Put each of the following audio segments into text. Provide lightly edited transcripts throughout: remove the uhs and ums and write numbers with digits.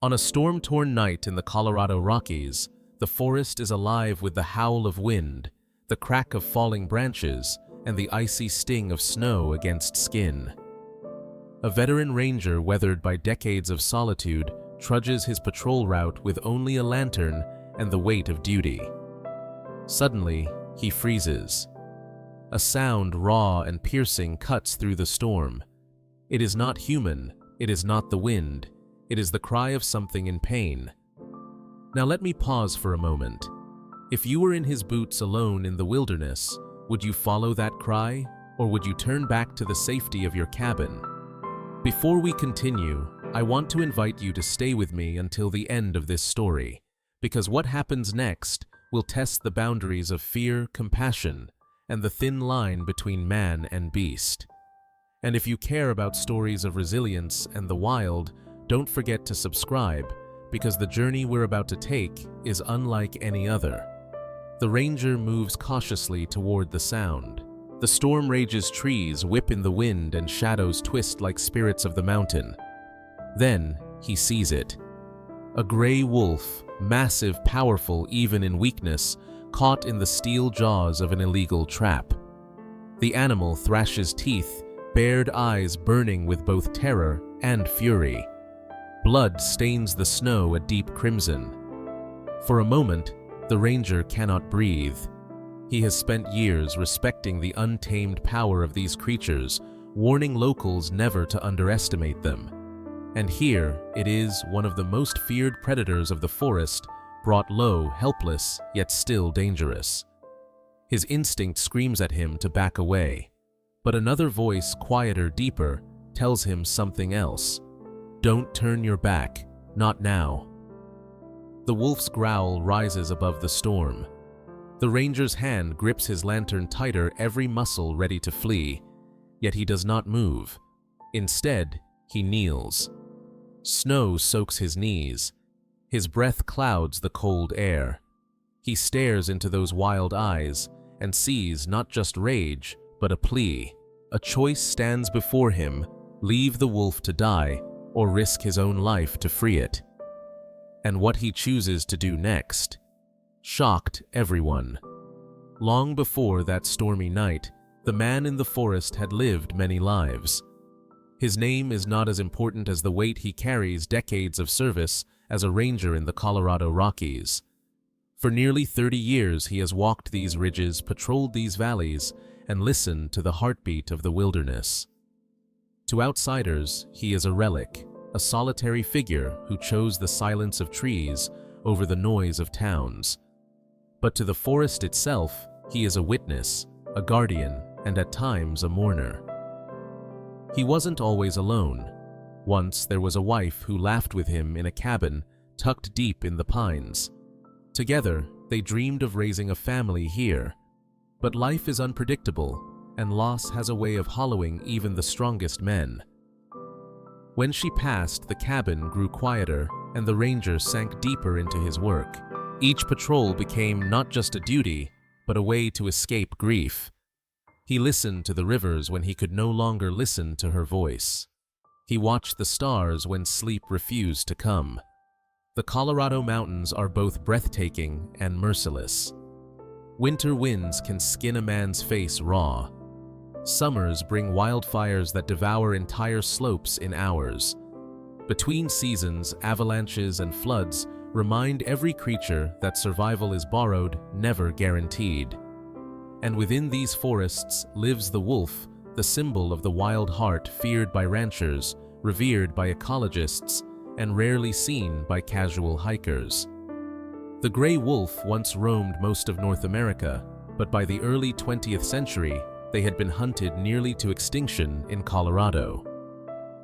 On a storm-torn night in the Colorado Rockies, the forest is alive with the howl of wind, the crack of falling branches, and the icy sting of snow against skin. A veteran ranger weathered by decades of solitude trudges his patrol route with only a lantern and the weight of duty. Suddenly, he freezes. A sound raw and piercing cuts through the storm. It is not human, it is not the wind, it is the cry of something in pain. Now let me pause for a moment. If you were in his boots alone in the wilderness, would you follow that cry, or would you turn back to the safety of your cabin? Before we continue, I want to invite you to stay with me until the end of this story, because what happens next will test the boundaries of fear, compassion, and the thin line between man and beast. And if you care about stories of resilience and the wild, don't forget to subscribe, because the journey we're about to take is unlike any other. The ranger moves cautiously toward the sound. The storm rages, trees whip in the wind, and shadows twist like spirits of the mountain. Then he sees it. A gray wolf, massive, powerful even in weakness, caught in the steel jaws of an illegal trap. The animal thrashes teeth, bared eyes burning with both terror and fury. Blood stains the snow a deep crimson. For a moment, the ranger cannot breathe. He has spent years respecting the untamed power of these creatures, warning locals never to underestimate them. And here it is, one of the most feared predators of the forest, brought low, helpless, yet still dangerous. His instinct screams at him to back away, but another voice, quieter, deeper, tells him something else. Don't turn your back, not now. The wolf's growl rises above the storm. The ranger's hand grips his lantern tighter, every muscle ready to flee, yet he does not move. Instead, he kneels. Snow soaks his knees. His breath clouds the cold air. He stares into those wild eyes and sees not just rage, but a plea. A choice stands before him: leave the wolf to die, or risk his own life to free it. And what he chooses to do next shocked everyone. Long before that stormy night, the man in the forest had lived many lives. His name is not as important as the weight he carries: decades of service as a ranger in the Colorado Rockies. For nearly 30 years he has walked these ridges, patrolled these valleys, and listened to the heartbeat of the wilderness. To outsiders, he is a relic, a solitary figure who chose the silence of trees over the noise of towns. But to the forest itself, he is a witness, a guardian, and at times a mourner. He wasn't always alone. Once there was a wife who laughed with him in a cabin tucked deep in the pines. Together, they dreamed of raising a family here. But life is unpredictable, and loss has a way of hollowing even the strongest men. When she passed, the cabin grew quieter, and the ranger sank deeper into his work. Each patrol became not just a duty, but a way to escape grief. He listened to the rivers when he could no longer listen to her voice. He watched the stars when sleep refused to come. The Colorado mountains are both breathtaking and merciless. Winter winds can skin a man's face raw. Summers bring wildfires that devour entire slopes in hours. Between seasons, avalanches and floods remind every creature that survival is borrowed, never guaranteed. And within these forests lives the wolf, the symbol of the wild heart, feared by ranchers, revered by ecologists, and rarely seen by casual hikers. The gray wolf once roamed most of North America, but by the early 20th century, they had been hunted nearly to extinction in Colorado.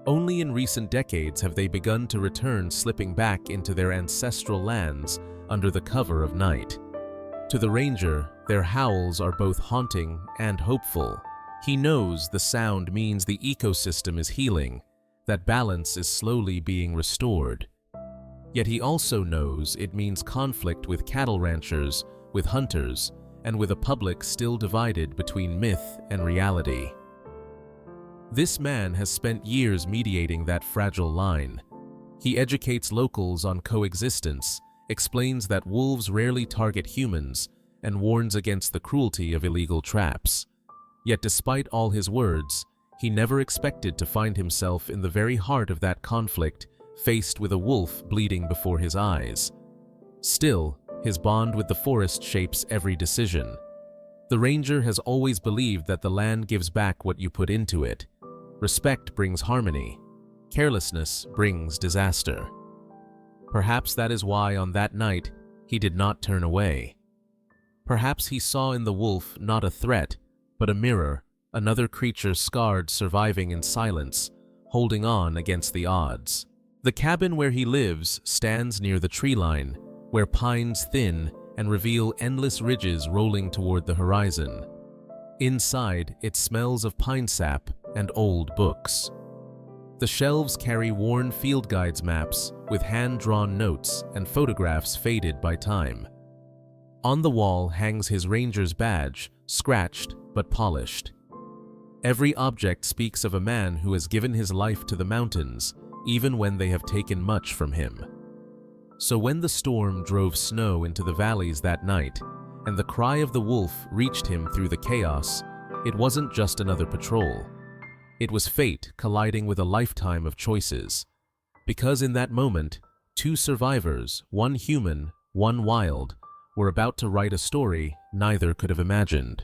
Only in recent decades have they begun to return, slipping back into their ancestral lands under the cover of night. To the ranger, their howls are both haunting and hopeful. He knows the sound means the ecosystem is healing, that balance is slowly being restored. Yet he also knows it means conflict with cattle ranchers, with hunters, and with a public still divided between myth and reality. This man has spent years mediating that fragile line. He educates locals on coexistence, explains that wolves rarely target humans, and warns against the cruelty of illegal traps. Yet despite all his words, he never expected to find himself in the very heart of that conflict, faced with a wolf bleeding before his eyes. Still, his bond with the forest shapes every decision. The ranger has always believed that the land gives back what you put into it. Respect brings harmony. Carelessness brings disaster. Perhaps that is why on that night he did not turn away. Perhaps he saw in the wolf not a threat, but a mirror, another creature scarred, surviving in silence, holding on against the odds. The cabin where he lives stands near the tree line, where pines thin and reveal endless ridges rolling toward the horizon. Inside, it smells of pine sap and old books. The shelves carry worn field guides maps with hand-drawn notes and photographs faded by time. On the wall hangs his ranger's badge, scratched but polished. Every object speaks of a man who has given his life to the mountains, even when they have taken much from him. So when the storm drove snow into the valleys that night, and the cry of the wolf reached him through the chaos, it wasn't just another patrol. It was fate colliding with a lifetime of choices. Because in that moment, two survivors, one human, one wild, were about to write a story neither could have imagined.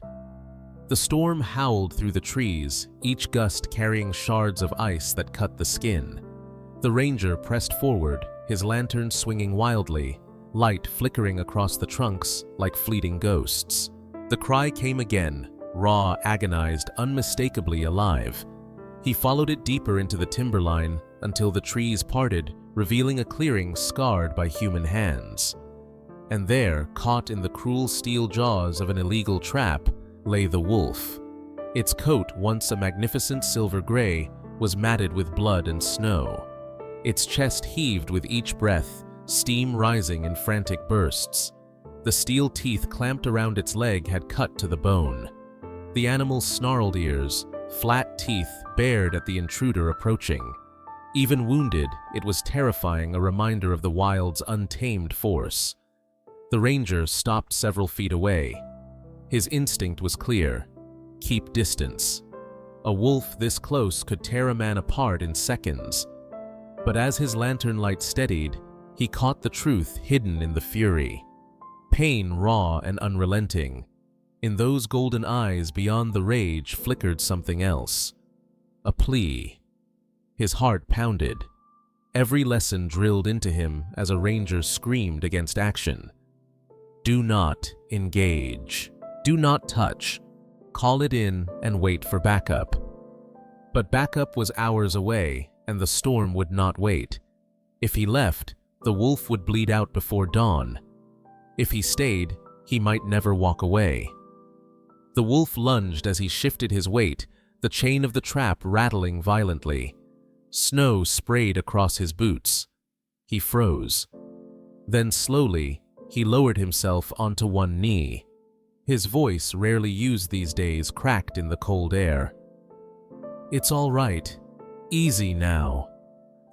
The storm howled through the trees, each gust carrying shards of ice that cut the skin. The ranger pressed forward, his lantern swinging wildly, light flickering across the trunks like fleeting ghosts. The cry came again, raw, agonized, unmistakably alive. He followed it deeper into the timberline until the trees parted, revealing a clearing scarred by human hands. And there, caught in the cruel steel jaws of an illegal trap, lay the wolf. Its coat, once a magnificent silver gray, was matted with blood and snow. Its chest heaved with each breath, steam rising in frantic bursts. The steel teeth clamped around its leg had cut to the bone. The animal's snarled ears, flat teeth, bared at the intruder approaching. Even wounded, it was terrifying, a reminder of the wild's untamed force. The ranger stopped several feet away. His instinct was clear: keep distance. A wolf this close could tear a man apart in seconds. But as his lantern light steadied, he caught the truth hidden in the fury. Pain raw and unrelenting. In those golden eyes beyond the rage flickered something else. A plea. His heart pounded. Every lesson drilled into him as a ranger screamed against action. Do not engage. Do not touch. Call it in and wait for backup. But backup was hours away, and the storm would not wait. If he left, the wolf would bleed out before dawn. If he stayed, he might never walk away. The wolf lunged as he shifted his weight, the chain of the trap rattling violently. Snow sprayed across his boots. He froze. Then slowly, he lowered himself onto one knee. His voice, rarely used these days, cracked in the cold air. It's all right. Easy now.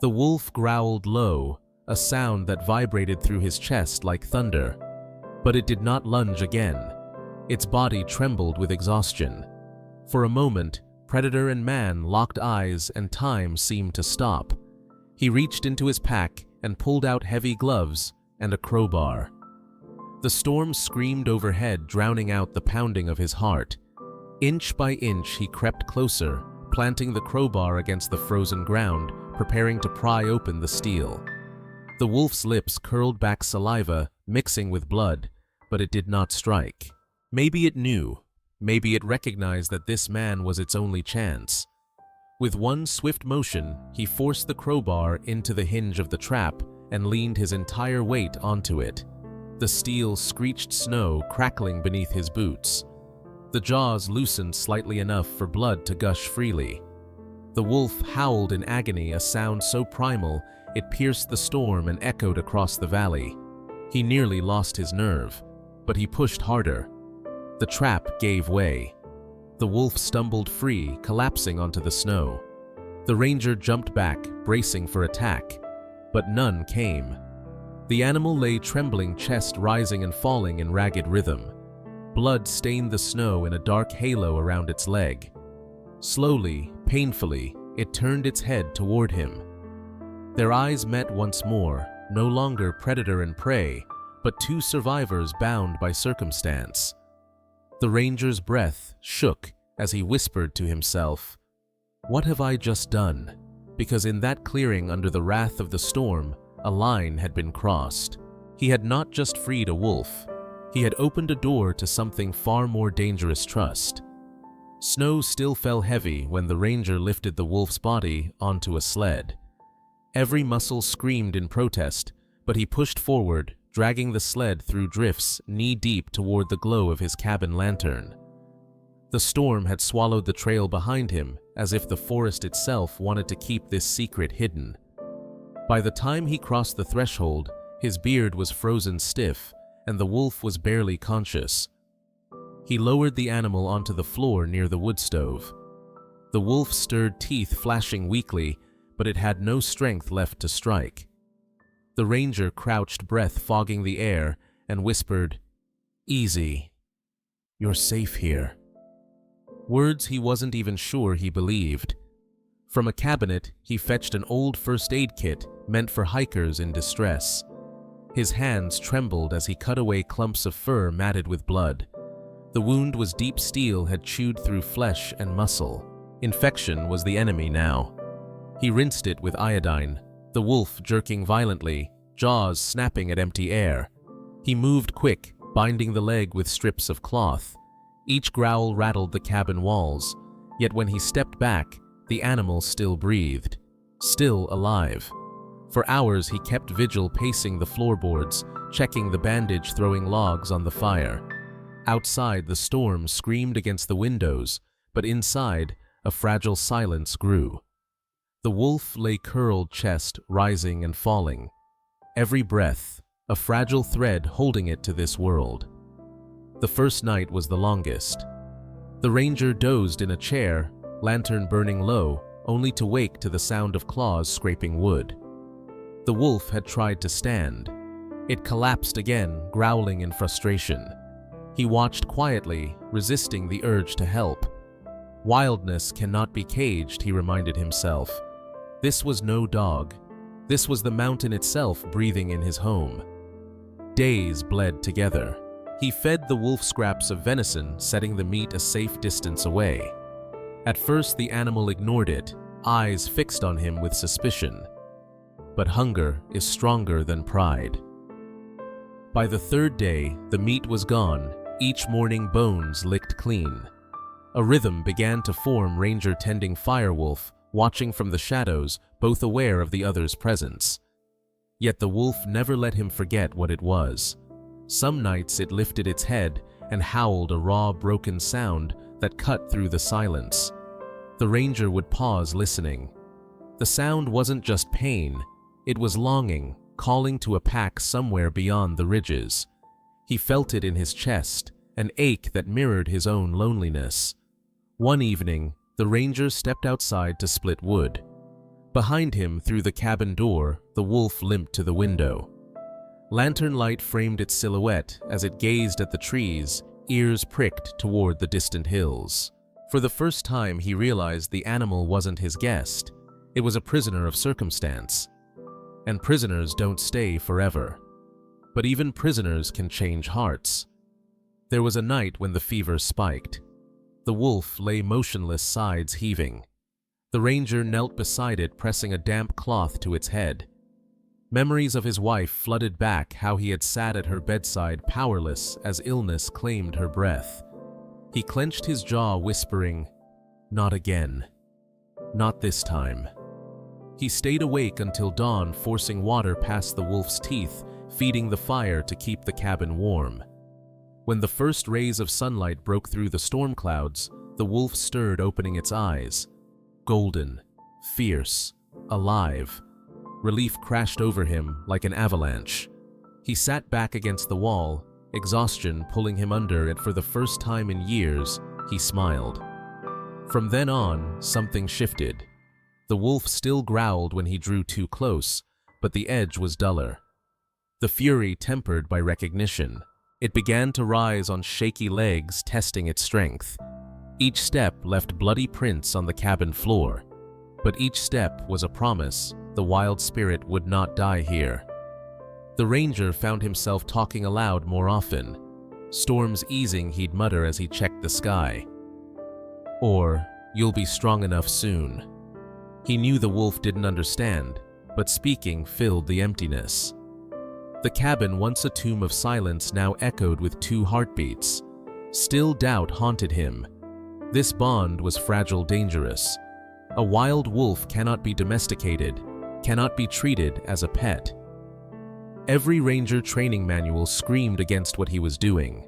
The wolf growled low, a sound that vibrated through his chest like thunder. But it did not lunge again. Its body trembled with exhaustion. For a moment, predator and man locked eyes and time seemed to stop. He reached into his pack and pulled out heavy gloves and a crowbar. The storm screamed overhead, drowning out the pounding of his heart. Inch by inch he crept closer, planting the crowbar against the frozen ground, preparing to pry open the steel. The wolf's lips curled back, saliva mixing with blood, but it did not strike. Maybe it knew. Maybe it recognized that this man was its only chance. With one swift motion, he forced the crowbar into the hinge of the trap and leaned his entire weight onto it. The steel screeched, snow crackling beneath his boots. The jaws loosened slightly enough for blood to gush freely. The wolf howled in agony, a sound so primal it pierced the storm and echoed across the valley. He nearly lost his nerve, but he pushed harder. The trap gave way. The wolf stumbled free, collapsing onto the snow. The ranger jumped back, bracing for attack. but none came. The animal lay trembling, chest rising and falling in ragged rhythm. Blood stained the snow in a dark halo around its leg. Slowly, painfully, it turned its head toward him. Their eyes met once more, no longer predator and prey, but two survivors bound by circumstance. The ranger's breath shook as he whispered to himself, "What have I just done?" Because in that clearing under the wrath of the storm, a line had been crossed. He had not just freed a wolf. He had opened a door to something far more dangerous. Trust. Snow still fell heavy when the ranger lifted the wolf's body onto a sled. Every muscle screamed in protest, but he pushed forward, dragging the sled through drifts knee-deep toward the glow of his cabin lantern. The storm had swallowed the trail behind him, as if the forest itself wanted to keep this secret hidden. By the time he crossed the threshold, his beard was frozen stiff, and the wolf was barely conscious. He lowered the animal onto the floor near the wood stove. The wolf stirred, teeth flashing weakly, but it had no strength left to strike. The ranger crouched, breath fogging the air, and whispered, "Easy. You're safe here." Words he wasn't even sure he believed. From a cabinet, he fetched an old first aid kit meant for hikers in distress. His hands trembled as he cut away clumps of fur matted with blood. The wound was deep. Steel had chewed through flesh and muscle. Infection was the enemy now. He rinsed it with iodine, the wolf jerking violently, jaws snapping at empty air. He moved quick, binding the leg with strips of cloth. Each growl rattled the cabin walls, yet when he stepped back, the animal still breathed, still alive. For hours he kept vigil, pacing the floorboards, checking the bandage, throwing logs on the fire. Outside, the storm screamed against the windows, but inside, a fragile silence grew. The wolf lay curled, chest rising and falling. Every breath, a fragile thread holding it to this world. The first night was the longest. The ranger dozed in a chair, lantern burning low, only to wake to the sound of claws scraping wood. The wolf had tried to stand. It collapsed again, growling in frustration. He watched quietly, resisting the urge to help. Wildness cannot be caged, he reminded himself. This was no dog. This was the mountain itself breathing in his home. Days bled together. He fed the wolf scraps of venison, setting the meat a safe distance away. At first, the animal ignored it, eyes fixed on him with suspicion. But hunger is stronger than pride. By the third day, the meat was gone, each morning bones licked clean. A rhythm began to form, ranger tending firewolf, watching from the shadows, both aware of the other's presence. Yet the wolf never let him forget what it was. Some nights it lifted its head and howled a raw, broken sound that cut through the silence. The ranger would pause, listening. The sound wasn't just pain, it was longing, calling to a pack somewhere beyond the ridges. He felt it in his chest, an ache that mirrored his own loneliness. One evening, the ranger stepped outside to split wood. Behind him, through the cabin door, the wolf limped to the window. Lantern light framed its silhouette as it gazed at the trees, ears pricked toward the distant hills. For the first time, he realized the animal wasn't his guest. It was a prisoner of circumstance. And prisoners don't stay forever. But even prisoners can change hearts. There was a night when the fever spiked. The wolf lay motionless, sides heaving. The ranger knelt beside it, pressing a damp cloth to its head. Memories of his wife flooded back, how he had sat at her bedside, powerless as illness claimed her breath. He clenched his jaw, whispering, "Not again. Not this time." He stayed awake until dawn, forcing water past the wolf's teeth, feeding the fire to keep the cabin warm. When the first rays of sunlight broke through the storm clouds, the wolf stirred, opening its eyes. Golden, fierce, alive. Relief crashed over him like an avalanche. He sat back against the wall, exhaustion pulling him under it. For the first time in years, he smiled. From then on, something shifted. The wolf still growled when he drew too close, but the edge was duller. The fury tempered by recognition. It began to rise on shaky legs, testing its strength. Each step left bloody prints on the cabin floor, but each step was a promise the wild spirit would not die here. The ranger found himself talking aloud more often. Storms easing, he'd mutter as he checked the sky. Or, "You'll be strong enough soon." He knew the wolf didn't understand, but speaking filled the emptiness. The cabin, once a tomb of silence, now echoed with 2 heartbeats. Still doubt haunted him. This bond was fragile, dangerous. A wild wolf cannot be domesticated, cannot be treated as a pet. Every ranger training manual screamed against what he was doing.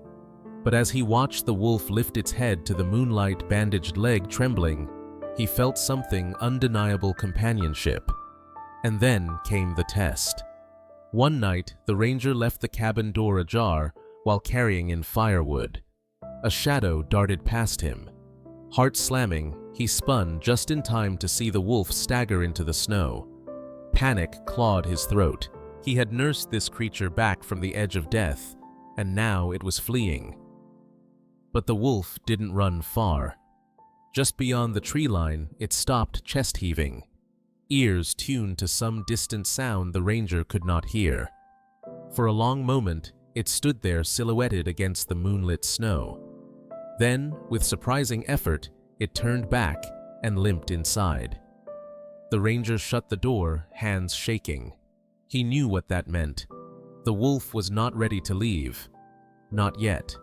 But as he watched the wolf lift its head to the moonlight, bandaged leg trembling, he felt something: undeniable companionship. And then came the test. One night, the ranger left the cabin door ajar while carrying in firewood. A shadow darted past him. Heart slamming, he spun just in time to see the wolf stagger into the snow. Panic clawed his throat. He had nursed this creature back from the edge of death, and now it was fleeing. But the wolf didn't run far. Just beyond the tree line, it stopped, chest heaving, ears tuned to some distant sound the ranger could not hear. For a long moment, it stood there silhouetted against the moonlit snow. Then, with surprising effort, it turned back and limped inside. The ranger shut the door, hands shaking. He knew what that meant. The wolf was not ready to leave. Not yet.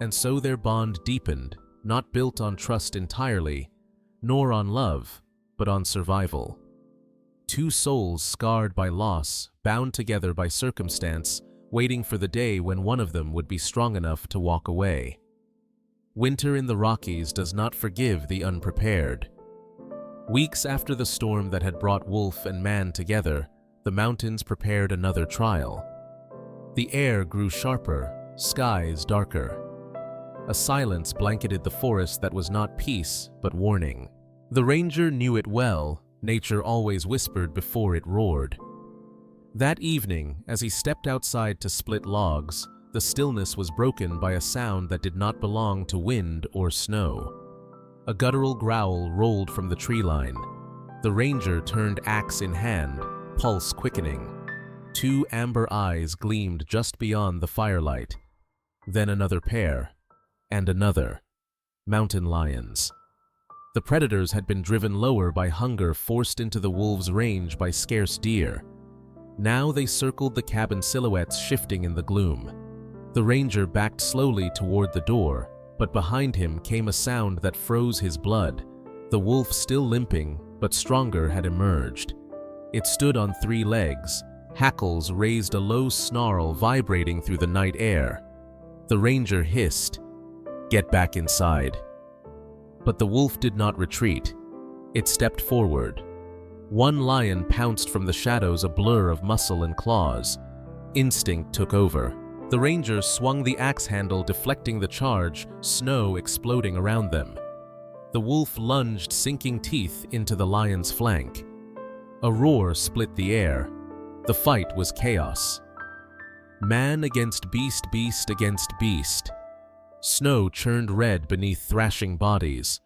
And so their bond deepened, not built on trust entirely, nor on love, but on survival. 2 souls scarred by loss, bound together by circumstance, waiting for the day when one of them would be strong enough to walk away. Winter in the Rockies does not forgive the unprepared. Weeks after the storm that had brought wolf and man together, the mountains prepared another trial. The air grew sharper, skies darker. A silence blanketed the forest that was not peace, but warning. The ranger knew it well. Nature always whispered before it roared. That evening, as he stepped outside to split logs, the stillness was broken by a sound that did not belong to wind or snow. A guttural growl rolled from the tree line. The ranger turned, axe in hand, pulse quickening. 2 amber eyes gleamed just beyond the firelight. Then another pair, and another. Mountain lions. The predators had been driven lower by hunger, forced into the wolves' range by scarce deer. Now they circled the cabin, silhouettes shifting in the gloom. The ranger backed slowly toward the door, but behind him came a sound that froze his blood. The wolf, still limping, but stronger, had emerged. It stood on 3 legs. Hackles raised a low snarl vibrating through the night air. The ranger hissed, "Get back inside." But the wolf did not retreat. It stepped forward. One lion pounced from the shadows, a blur of muscle and claws. Instinct took over. The ranger swung the axe handle, deflecting the charge, snow exploding around them. The wolf lunged, sinking teeth into the lion's flank. A roar split the air. The fight was chaos. Man against beast, beast against beast. Snow churned red beneath thrashing bodies.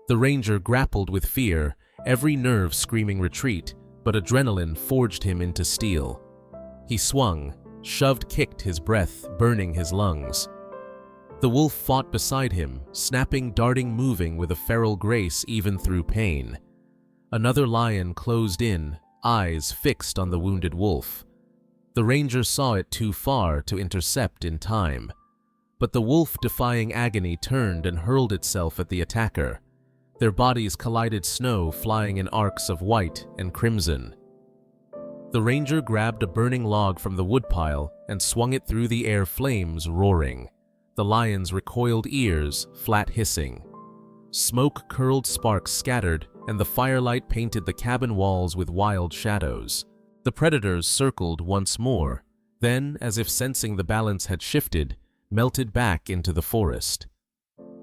The ranger grappled with fear, every nerve screaming retreat, but adrenaline forged him into steel. He swung, shoved, kicked, his breath burning his lungs. The wolf fought beside him, snapping, darting, moving with a feral grace even through pain. Another lion closed in, eyes fixed on the wounded wolf. The ranger saw it too far to intercept in time. But the wolf, defying agony, turned and hurled itself at the attacker. Their bodies collided, snow flying in arcs of white and crimson. The ranger grabbed a burning log from the woodpile and swung it through the air, flames roaring. The lions recoiled, ears flat, hissing. Smoke curled, sparks scattered, and the firelight painted the cabin walls with wild shadows. The predators circled once more, then, as if sensing the balance had shifted, melted back into the forest.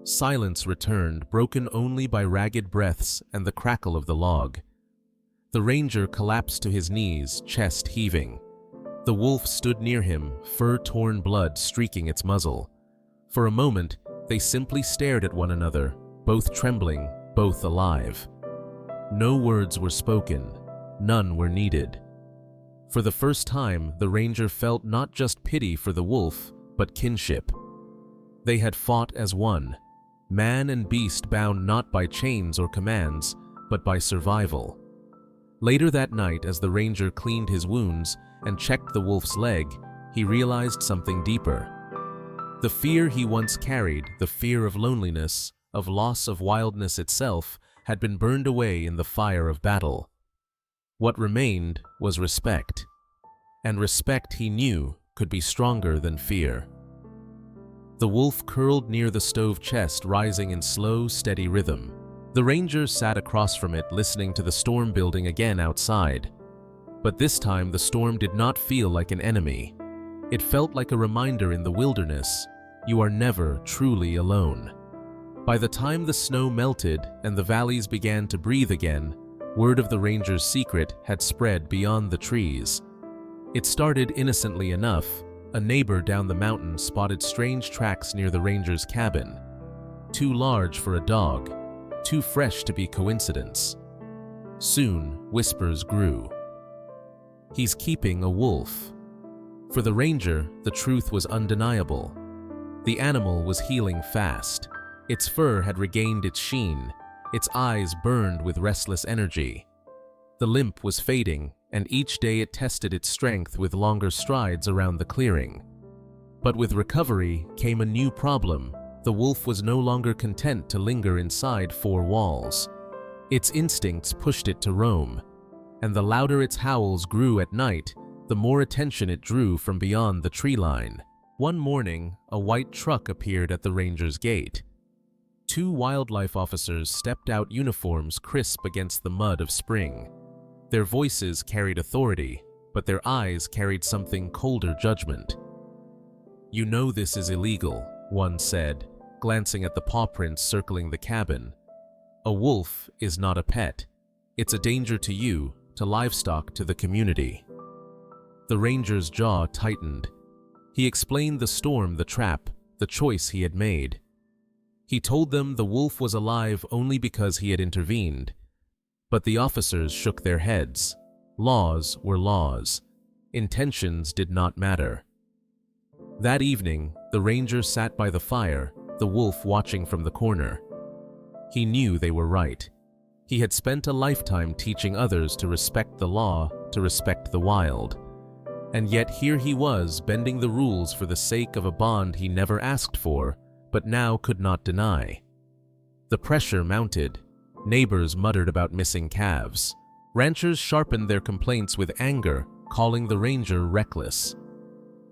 Silence returned, broken only by ragged breaths and the crackle of the log. The ranger collapsed to his knees, chest heaving. The wolf stood near him, fur-torn blood streaking its muzzle. For a moment, they simply stared at one another, both trembling, both alive. No words were spoken, none were needed. For the first time, the ranger felt not just pity for the wolf, but kinship. They had fought as one, man and beast bound not by chains or commands, but by survival. Later that night, as the ranger cleaned his wounds and checked the wolf's leg, he realized something deeper. The fear he once carried, the fear of loneliness, of loss of wildness itself, had been burned away in the fire of battle. What remained was respect. And respect, he knew, could be stronger than fear. The wolf curled near the stove chest, rising in slow, steady rhythm. The ranger sat across from it, listening to the storm building again outside. But this time the storm did not feel like an enemy. It felt like a reminder in the wilderness: you are never truly alone. By the time the snow melted and the valleys began to breathe again, word of the ranger's secret had spread beyond the trees. It started innocently enough. A neighbor down the mountain spotted strange tracks near the ranger's cabin. Too large for a dog, too fresh to be coincidence. Soon, whispers grew. He's keeping a wolf. For the ranger, the truth was undeniable. The animal was healing fast. Its fur had regained its sheen. Its eyes burned with restless energy. The limp was fading, and each day it tested its strength with longer strides around the clearing. But with recovery came a new problem. The wolf was no longer content to linger inside four walls. Its instincts pushed it to roam, and the louder its howls grew at night, the more attention it drew from beyond the tree line. One morning, a white truck appeared at the ranger's gate. Two wildlife officers stepped out, uniforms crisp against the mud of spring. Their voices carried authority, but their eyes carried something colder: judgment. "You know this is illegal," one said, glancing at the paw prints circling the cabin. "A wolf is not a pet. It's a danger to you, to livestock, to the community." The ranger's jaw tightened. He explained the storm, the trap, the choice he had made. He told them the wolf was alive only because he had intervened. But the officers shook their heads. Laws were laws. Intentions did not matter. That evening, the ranger sat by the fire, the wolf watching from the corner. He knew they were right. He had spent a lifetime teaching others to respect the law, to respect the wild. And yet here he was, bending the rules for the sake of a bond he never asked for, but now could not deny. The pressure mounted. Neighbors muttered about missing calves. Ranchers sharpened their complaints with anger, calling the ranger reckless.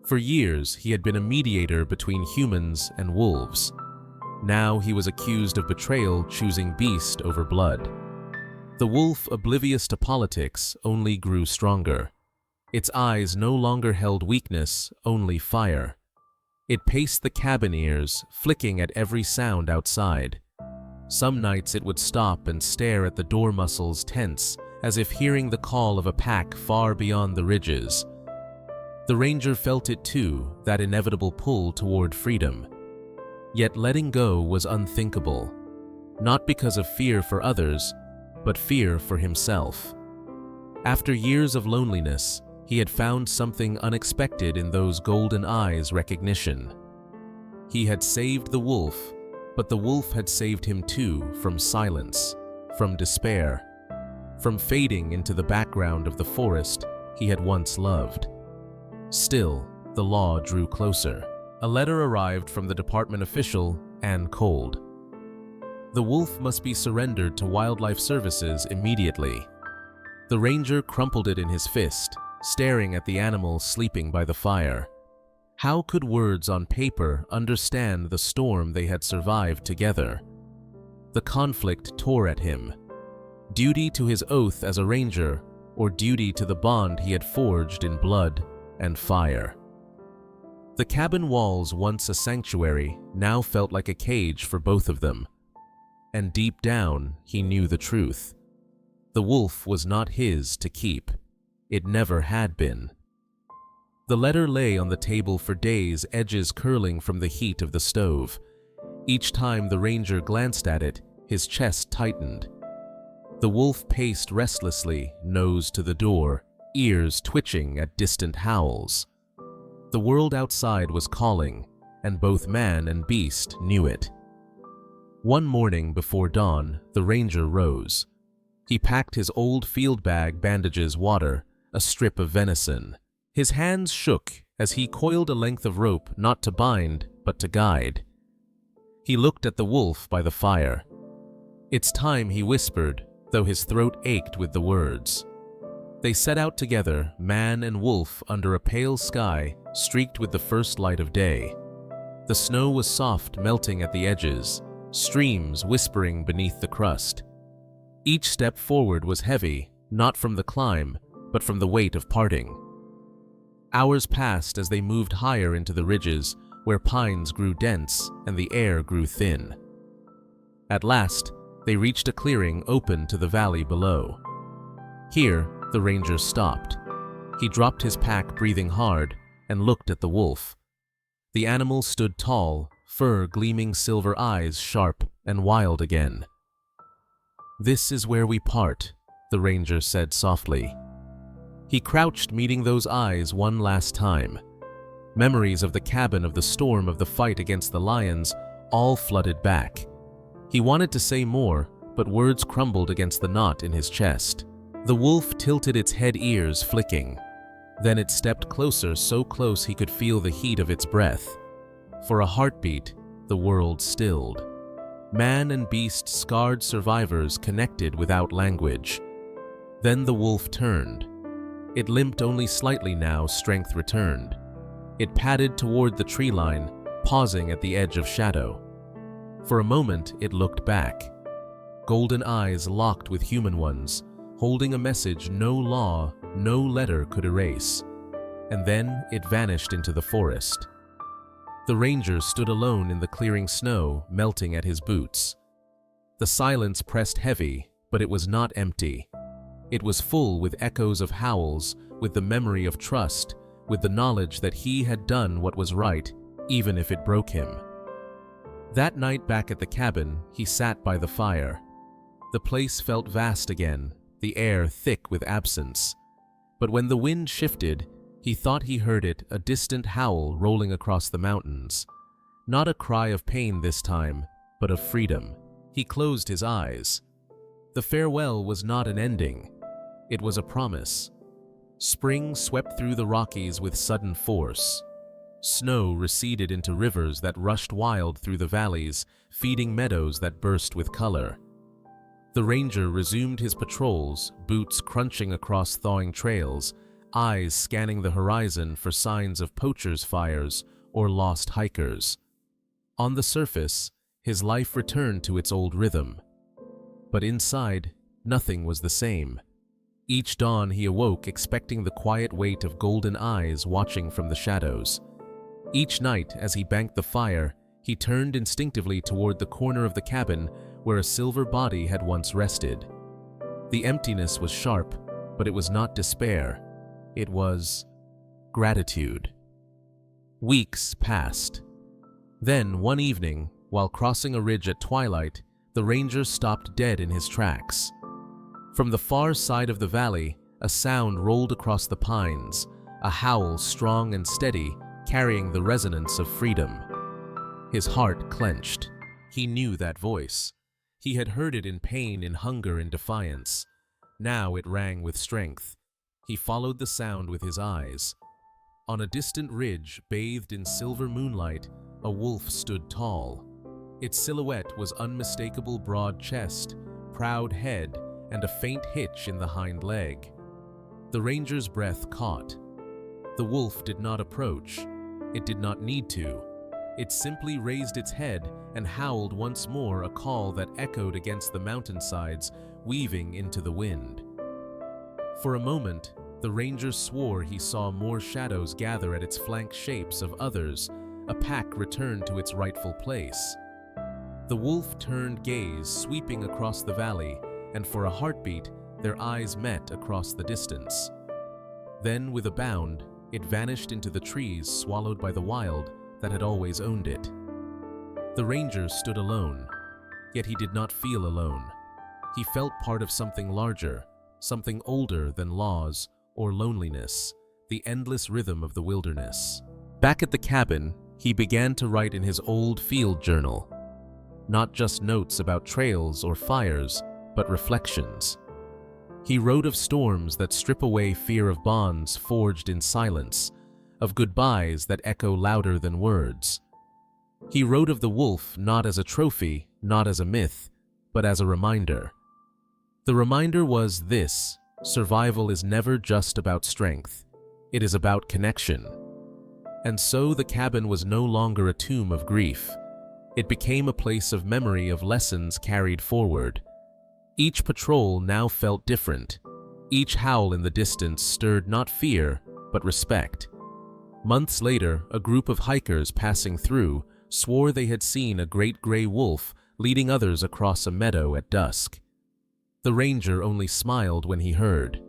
For years, he had been a mediator between humans and wolves. Now he was accused of betrayal, choosing beast over blood. The wolf, oblivious to politics, only grew stronger. Its eyes no longer held weakness, only fire. It paced the cabin ears, flicking at every sound outside. Some nights it would stop and stare at the door muscles, tense, as if hearing the call of a pack far beyond the ridges. The ranger felt it too, that inevitable pull toward freedom. Yet letting go was unthinkable, not because of fear for others, but fear for himself. After years of loneliness, he had found something unexpected in those golden eyes: recognition. He had saved the wolf, but the wolf had saved him too, from silence, from despair, from fading into the background of the forest he had once loved. Still, the law drew closer. A letter arrived from the department official, and cold. The wolf must be surrendered to Wildlife Services immediately. The ranger crumpled it in his fist, staring at the animal sleeping by the fire. How could words on paper understand the storm they had survived together? The conflict tore at him. Duty to his oath as a ranger, or duty to the bond he had forged in blood and fire. The cabin walls, once a sanctuary, now felt like a cage for both of them. And deep down, he knew the truth. The wolf was not his to keep. It never had been. The letter lay on the table for days, edges curling from the heat of the stove. Each time the ranger glanced at it, his chest tightened. The wolf paced restlessly, nose to the door, ears twitching at distant howls. The world outside was calling, and both man and beast knew it. One morning before dawn, the ranger rose. He packed his old field bag, bandages, water, a strip of venison. His hands shook as he coiled a length of rope not to bind, but to guide. He looked at the wolf by the fire. "It's time," he whispered, though his throat ached with the words. They set out together, man and wolf, under a pale sky streaked with the first light of day. The snow was soft, melting at the edges, streams whispering beneath the crust. Each step forward was heavy, not from the climb, but from the weight of parting. Hours passed as they moved higher into the ridges, where pines grew dense and the air grew thin. At last, they reached a clearing open to the valley below. Here, the ranger stopped. He dropped his pack, breathing hard, and looked at the wolf. The animal stood tall, fur gleaming, silver eyes sharp and wild again. "This is where we part," the ranger said softly. He crouched, meeting those eyes one last time. Memories of the cabin, of the storm, of the fight against the lions, all flooded back. He wanted to say more, but words crumbled against the knot in his chest. The wolf tilted its head, ears flicking. Then it stepped closer, so close he could feel the heat of its breath. For a heartbeat, the world stilled. Man and beast, scarred survivors, connected without language. Then the wolf turned. It limped only slightly now, strength returned. It padded toward the tree line, pausing at the edge of shadow. For a moment, it looked back. Golden eyes locked with human ones, holding a message no law, no letter could erase. And then it vanished into the forest. The ranger stood alone in the clearing, snow melting at his boots. The silence pressed heavy, but it was not empty. It was full with echoes of howls, with the memory of trust, with the knowledge that he had done what was right, even if it broke him. That night back at the cabin, he sat by the fire. The place felt vast again, the air thick with absence. But when the wind shifted, he thought he heard it, a distant howl rolling across the mountains. Not a cry of pain this time, but of freedom. He closed his eyes. The farewell was not an ending. It was a promise. Spring swept through the Rockies with sudden force. Snow receded into rivers that rushed wild through the valleys, feeding meadows that burst with color. The ranger resumed his patrols, boots crunching across thawing trails, eyes scanning the horizon for signs of poachers' fires or lost hikers. On the surface, his life returned to its old rhythm. But inside, nothing was the same. Each dawn he awoke expecting the quiet weight of golden eyes watching from the shadows. Each night, as he banked the fire, he turned instinctively toward the corner of the cabin where a silver body had once rested. The emptiness was sharp, but it was not despair. It was gratitude. Weeks passed. Then, one evening, while crossing a ridge at twilight, the ranger stopped dead in his tracks. From the far side of the valley, a sound rolled across the pines, a howl strong and steady, carrying the resonance of freedom. His heart clenched. He knew that voice. He had heard it in pain, in hunger, in defiance. Now it rang with strength. He followed the sound with his eyes. On a distant ridge, bathed in silver moonlight, a wolf stood tall. Its silhouette was unmistakable: broad chest, proud head, and a faint hitch in the hind leg. The ranger's breath caught. The wolf did not approach. It did not need to. It simply raised its head and howled once more, a call that echoed against the mountainsides, weaving into the wind. For a moment, the ranger swore he saw more shadows gather at its flank, shapes of others. A pack returned to its rightful place. The wolf turned, gaze sweeping across the valley, and for a heartbeat, Their eyes met across the distance. Then, with a bound, it vanished into the trees, swallowed by the wild that had always owned it. The ranger stood alone, yet he did not feel alone. He felt part of something larger, something older than laws or loneliness, the endless rhythm of the wilderness. Back at the cabin, he began to write in his old field journal. Not just notes about trails or fires, but reflections. He wrote of storms that strip away fear, of bonds forged in silence, of goodbyes that echo louder than words. He wrote of the wolf not as a trophy, not as a myth, but as a reminder. The reminder was this: survival is never just about strength. It is about connection. And so the cabin was no longer a tomb of grief. It became a place of memory, of lessons carried forward. Each patrol now felt different. Each howl in the distance stirred not fear, but respect. Months later, a group of hikers passing through swore they had seen a great gray wolf leading others across a meadow at dusk. The ranger only smiled when he heard.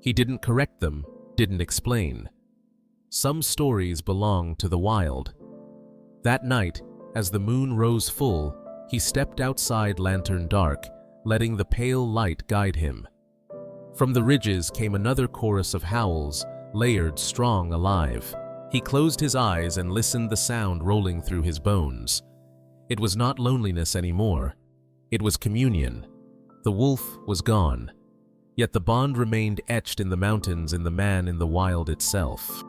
He didn't correct them, didn't explain. Some stories belong to the wild. That night, as the moon rose full, he stepped outside, lantern dark, letting the pale light guide him. From the ridges came another chorus of howls, layered, strong, alive. He closed his eyes and listened, the sound rolling through his bones. It was not loneliness anymore. It was communion. The wolf was gone, yet the bond remained etched in the mountains, in the man, in the wild itself.